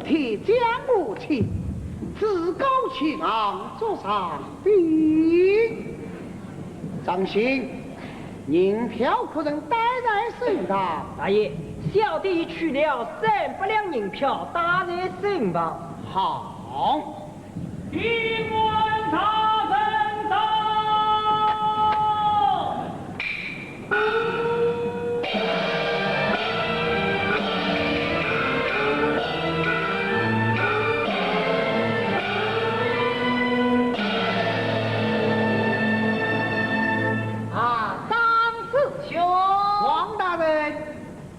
铁将无情，自高其昂，坐上宾。张兴，银票可能带在身上。大爷，小弟取了300两银票，带在身旁。好。兵官大人到。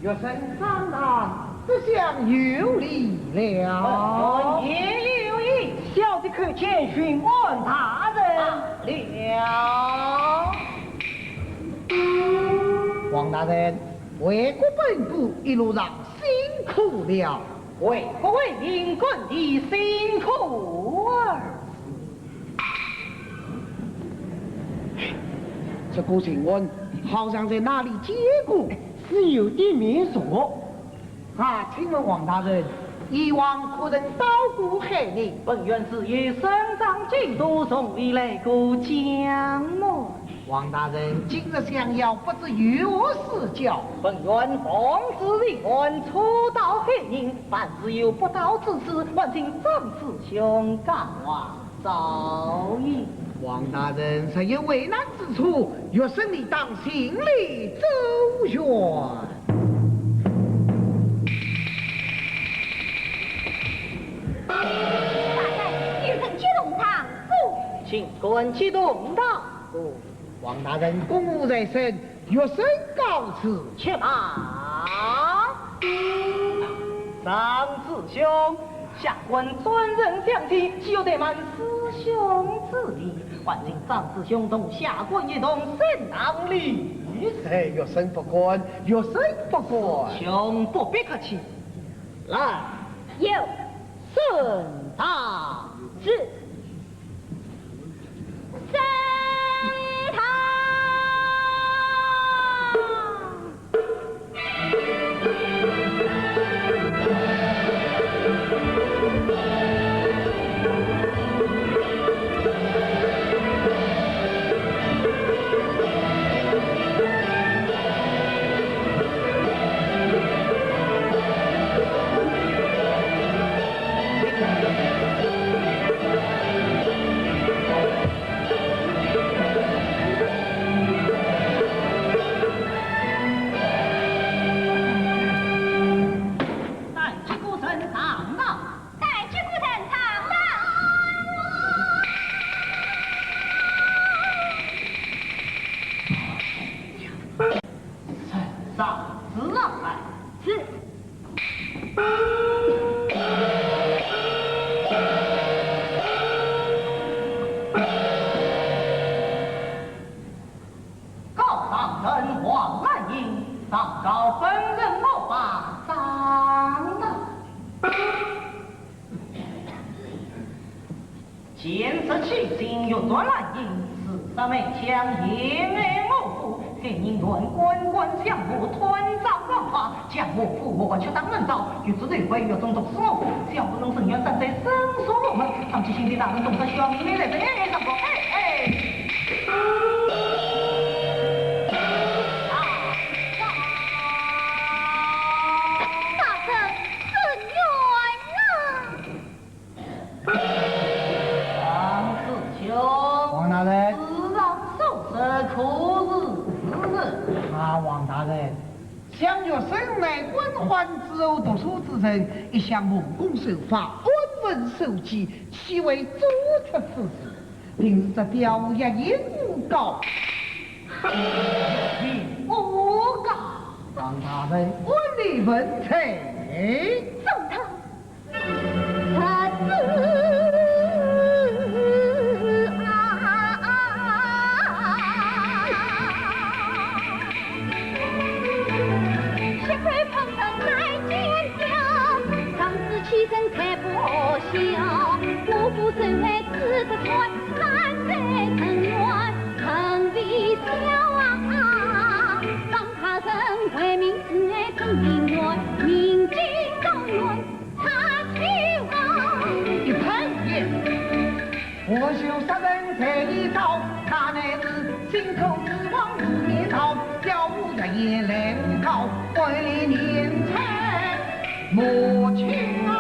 岳神上南，这厢有礼了。也有意，小弟可见询问大人了。王大人，为国本部一路上辛苦了，为国为民quân的辛苦儿。这个新闻好像在哪里见过？是有点面熟。请问王大人，以往可曾到过海宁？本院是以省长京都送礼来过江门。王大人今日想要不知有何教？本院奉旨令官初到海宁，凡是有不到之事，还请张师兄赶往招引。王大人实有为难之处，岳神你当心里周旋。大人，玉神启动堂，请官启动堂。王大人公务在身，岳神告辞。且慢，张师兄，下官尊人相亲，岂有怠慢师兄之礼？还请张师兄同下官一同升堂礼。岳神不管，岳神不管。兄不必客气，来，有升堂是。升堂。见此奇景，欲作难迎，四三枚枪掩爱我父，黑人乱官官相护，团长乱化，将我父我却当人造，欲知对会，欲种种死我父，想不能伸冤山贼，伸缩我们，长期心的大人懂得需要你来这眼上过，王大人，想着生来官宦之后读书之人，一向奉公守法，安稳守己，岂为做出此事？平日这表也应诬告，诬告。王大人，我理问罪，送他。我修杀人这一招，他乃是心口之王如面朝，教我的也能高，为年才莫轻啊！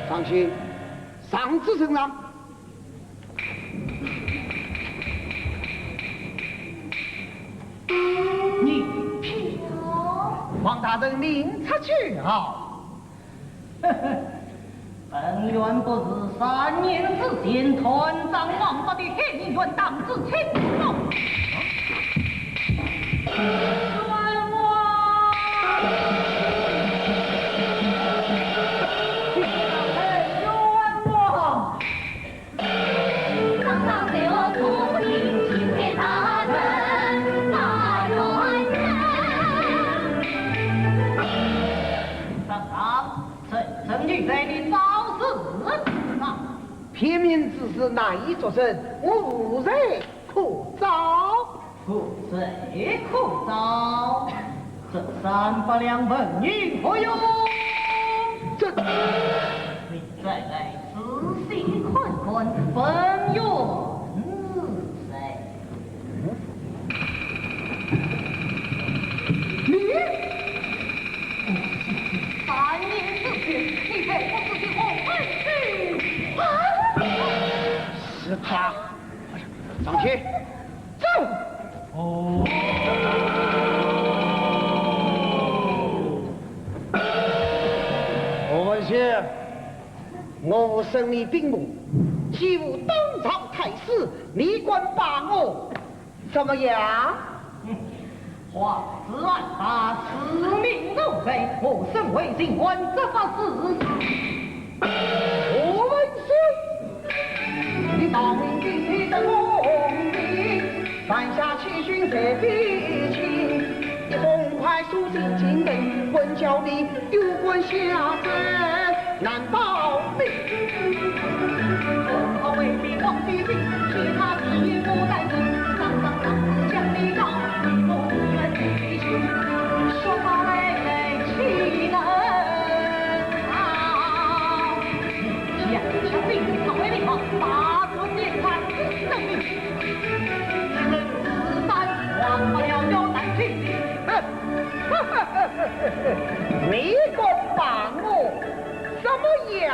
上去，上至圣上。你偏王大人明察去好。本院不是3年之前团长王法的黑衣元党之亲吗？偏民之事难以作声，我无人可招。无谁可招？这300两本银何用？这你再来仔细看看本院是谁？你3年之前，你陪我自己后悔去啊！是他，上去，走。哦。我问学，我生你兵部，岂无当朝太师，你管把我怎么样？皇子案发，此命有罪，我身为刑官，执法事我问学，你当明帝的功名，犯下欺君贼必情，你公快肃清清等，问教你有关下阵，难保命。我未必忘记你，其他事业不在身，当将你告，你不愿离去，说到累岂能好？强强兵作为地方，大quân连环等你，只能自担，忘不了有难去。你管把我怎么样？